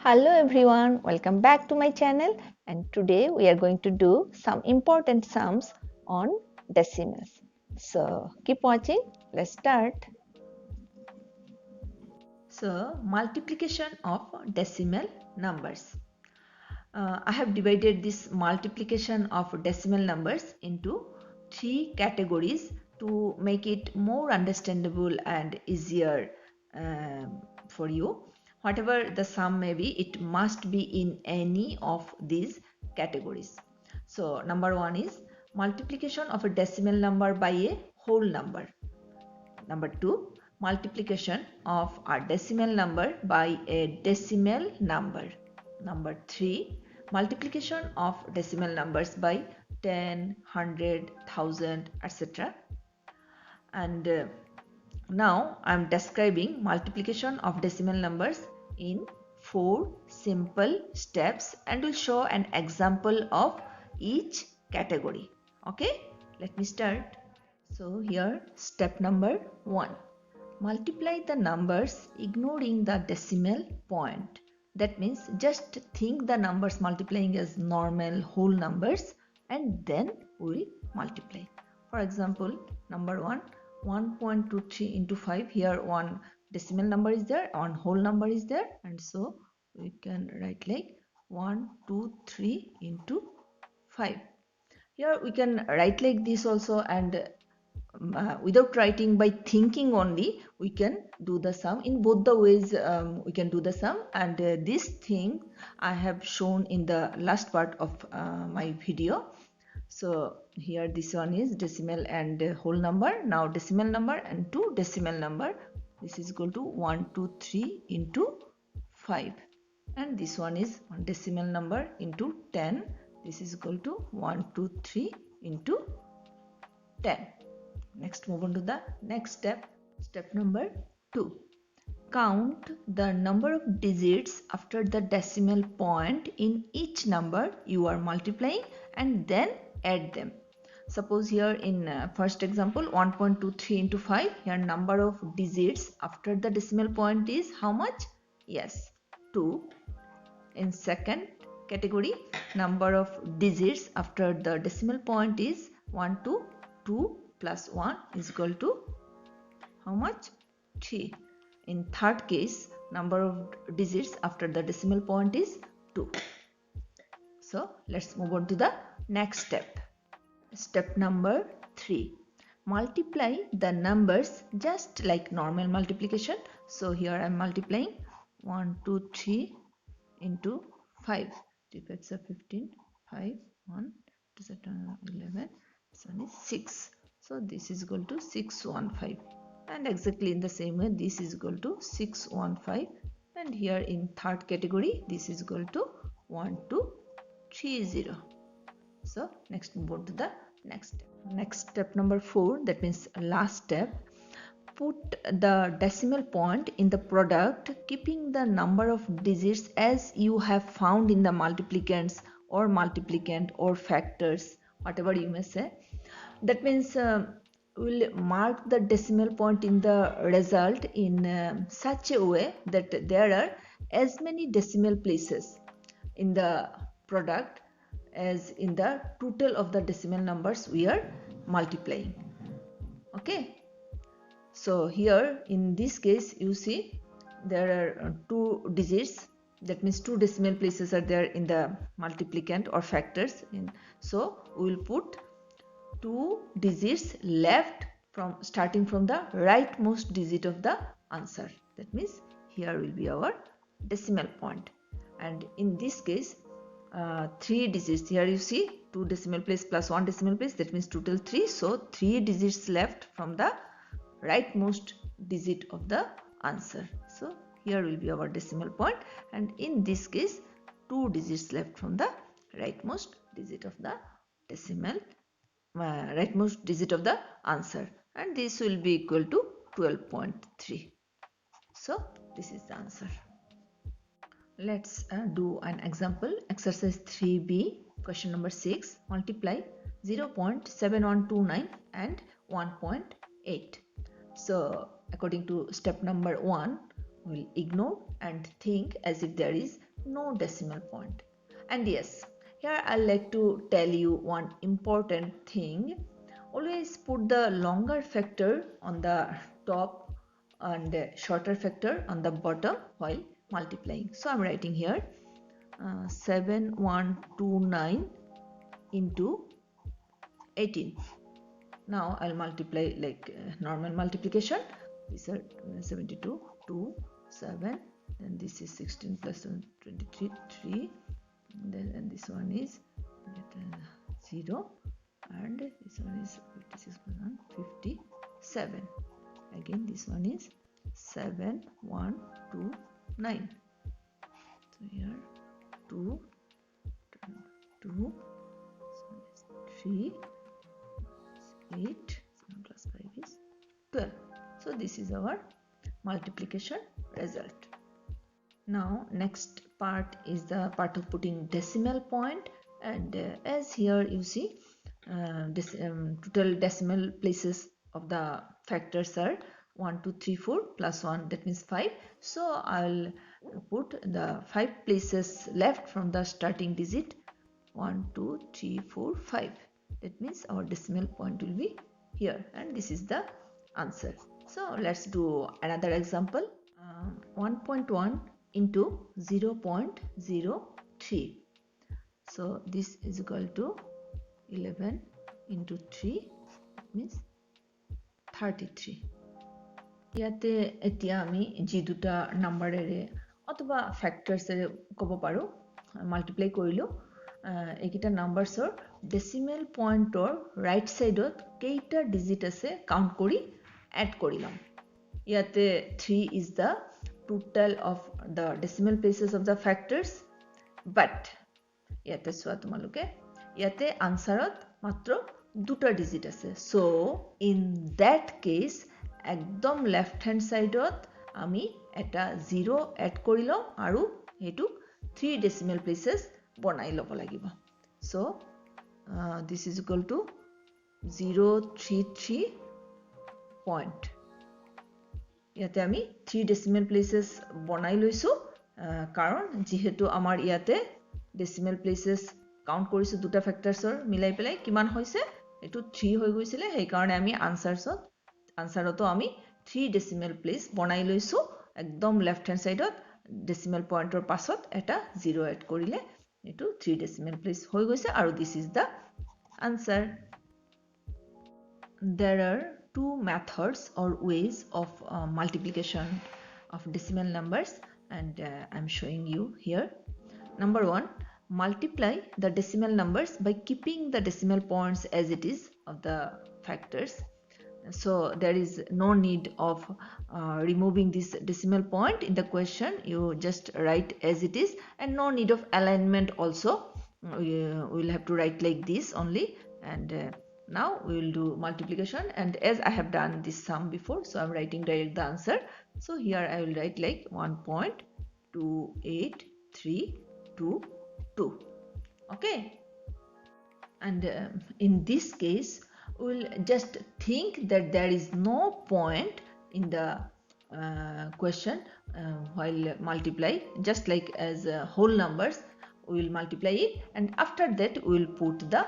Hello everyone, welcome back to my channel, and today we are going to do some important sums on decimals. So keep watching, let's start. So multiplication of decimal numbers. I have divided this multiplication of decimal numbers into three categories to make it more understandable and easier for you. Whatever the sum may be, it must be in any of these categories. So number one is multiplication of a decimal number by a whole number. Number two, multiplication of a decimal number by a decimal number. Number three, multiplication of decimal numbers by 10, 100, 1000, etc. And now I am describing multiplication of decimal numbers in 4 simple steps and will show an example of each category. Okay, let me start. So here step number 1. Multiply the numbers ignoring the decimal point. That means just think the numbers multiplying as normal whole numbers and then we multiply. For example, number 1, 1.23 into 5. Here one decimal number is there, one whole number is there, and so we can write like 123 into 5. Here we can write like this also, and without writing, by thinking only we can do the sum. In both the ways we can do the sum, and this thing I have shown in the last part of my video. So here this one is decimal and whole number. Now decimal number and two decimal number. This is equal to 123 into 5, and this one is one decimal number into 10. This is equal to 123 into 10. Next, move on to the next step. Step number 2. Count the number of digits after the decimal point in each number you are multiplying and then add them. Suppose here in first example 1.23 into 5, here number of digits after the decimal point is how much? Yes, 2. In second category, number of digits after the decimal point is 1, 2, 2 plus 1 is equal to how much? 3. In third case, number of digits after the decimal point is 2. So let's move on to the next step. Step number 3. Multiply the numbers just like normal multiplication. So here I am multiplying 1, 2, 3 into 5. 3 5s are 15, 5, 1, 2 7, 11, this one is 6. So this is equal to 615, and exactly in the same way this is equal to 615, and here in third category this is equal to 1230. So next move on to the next step. Next step number 4, that means last step. Put the decimal point in the product keeping the number of digits as you have found in the multiplicand or factors, whatever you may say. That means we'll mark the decimal point in the result in such a way that there are as many decimal places in the product as in the total of the decimal numbers we are multiplying. Okay. So here in this case you see there are 2 digits, that means 2 decimal places are there in the multiplicand or factors. So we will put 2 digits left from starting from the rightmost digit of the answer. That means here will be our decimal point, and in this case 3 digits. Here you see 2 decimal place plus 1 decimal place, that means total 3. So 3 digits left from the rightmost digit of the answer. So here will be our decimal point, and in this case 2 digits left from the rightmost digit of the decimal rightmost digit of the answer, and this will be equal to 12.3. So this is the answer. Let's do an example. Exercise 3b, question number 6. Multiply 0.7129 and 1.8. So according to step number 1, we'll ignore and think as if there is no decimal point. And yes, here I like to tell you one important thing. Always put the longer factor on the top and the shorter factor on the bottom while multiplying. So I'm writing here 7129 into 18. Now I'll multiply like normal multiplication. These are 72, 2, 7, then this is 16 plus 7, 23, 3, and this one is 0, and this one is 56 plus 1, 57. Again this one is 7129. So here 2, 2, 3, 8, 7 plus 5 is 12. So this is our multiplication result. Now next part is the part of putting decimal point, and as here you see total decimal places of the factors are 1, 2, 3, 4 plus 1, that means 5. So I'll put the 5 places left from the starting digit 1, 2, 3, 4, 5. That means our decimal point will be here, and this is the answer. So let's do another example. 1.1 into 0.03. So this is equal to 11 into 3, means 33. ইয়াতে এতিয়া আমি জি দুটা নাম্বাৰেৰে অথবা ফ্যাক্টৰসৰে ক'ব পাৰো multiply কৰিলো এইকিটা নাম্বাৰছৰ decimal পইণ্টৰ right সাইডত কেইটা ডিজিট আছে কাউন্ট কৰি এড কৰিলাম ইয়াতে 3 is the total of the decimal places of the factors, but ইয়াতে সোয়া তোমালোকে ইয়াতে আনসারত মাত্ৰ দুটা ডিজিট আছে. So in that case একদম লেফট হ্যান্ড সাইডত আমি এটা 0 এড কৰি লম আৰু হেতু 3 decimal places বনাই লব লাগিব. So this is equal to 033 point. ইয়াতে আমি 3 decimal places বনাই লৈছো কাৰণ যেহেতু আমাৰ ইয়াতে decimal places কাউন্ট কৰিছো দুটা ফ্যাক্টৰছৰ মিলাই পেলাই কিমান হৈছে এটো 3 হৈ গৈছিলে সেই কাৰণে আমি আনসাৰতো আমি 3 decimal place বনাই লৈছো একদম লেফট হ্যান্ড সাইডত decimal পইণ্টৰ পাছত এটা 0 এড কৰিলে এটো 3 decimal place হৈ গৈছে আৰু this is the answer. There are two methods or ways of multiplication of decimal numbers, and I'm showing you here. Number 1, multiply the decimal numbers by keeping the decimal points as it is of the factors. So there is no need of removing this decimal point in the question. You just write as it is, and no need of alignment also. We will have to write like this only, and now we will do multiplication. And as I have done this sum before, so I'm writing direct the answer. So here I will write like 1.28322. Okay, and in this case we'll just think that there is no point in the question while multiply, just like as whole numbers we will multiply it, and after that we will put the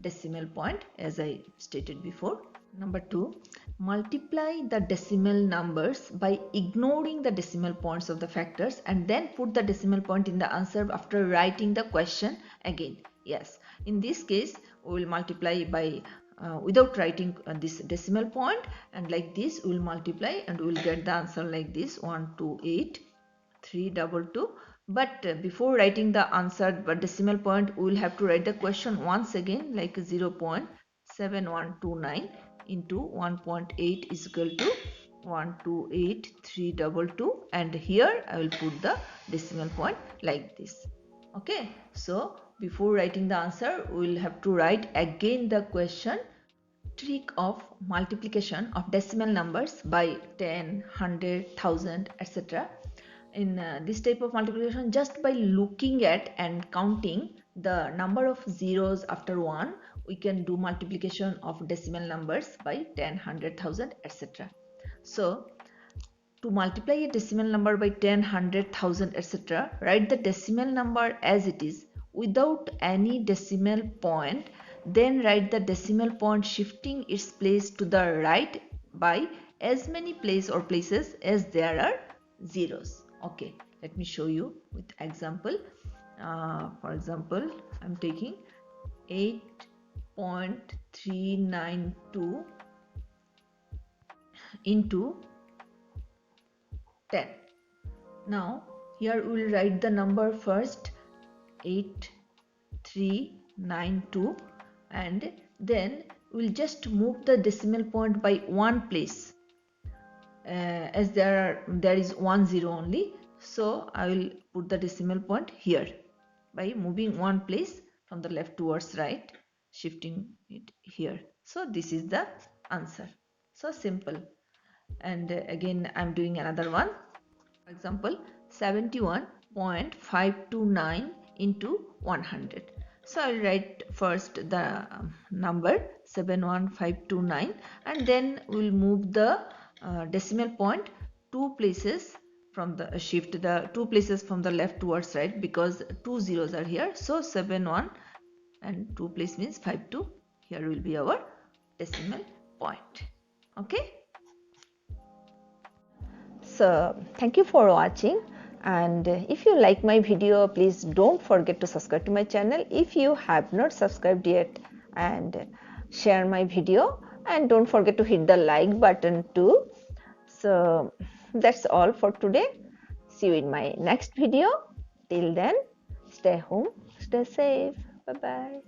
decimal point as I stated before. Number 2, multiply the decimal numbers by ignoring the decimal points of the factors and then put the decimal point in the answer after writing the question again. Yes, in this case we will multiply by without writing this decimal point, and like this we will multiply and we will get the answer like this 128,322. But before writing the answer but decimal point we will have to write the question once again like 0.7129 into 1.8 is equal to 128,322, and here I will put the decimal point like this. Okay, so before writing the answer we will have to write again the question. Trick of multiplication of decimal numbers by 10, 100, 1000, etc. In this type of multiplication, just by looking at and counting the number of zeros after 1, we can do multiplication of decimal numbers by 10, 100, 1000, etc. So To multiply a decimal number by 10, 100, 1000, etc., write the decimal number as it is without any decimal point. Then write the decimal point shifting its place to the right by as many places as there are zeros. Okay, let me show you with example. For example, I'm taking 8.392 into 10. Now here we will write the number first, 8392, and then we'll just move the decimal point by one place, as there is 10 only, so I will put the decimal point here by moving one place from the left towards right, shifting it here. So this is the answer. So simple. And again I'm doing another one. For example, 71.529 into 100. So I will write first the number 71529, and then we will move the decimal point two places from the shift the two places from the left towards right, because two zeros are here. So 71 and 2 place means 52. Here will be our decimal point. Okay. So thank you for watching, and if you like my video, please don't forget to subscribe to my channel if you have not subscribed yet, and share my video, and don't forget to hit the like button too. So that's all for today. See you in my next video. Till then, stay home, stay safe. Bye bye.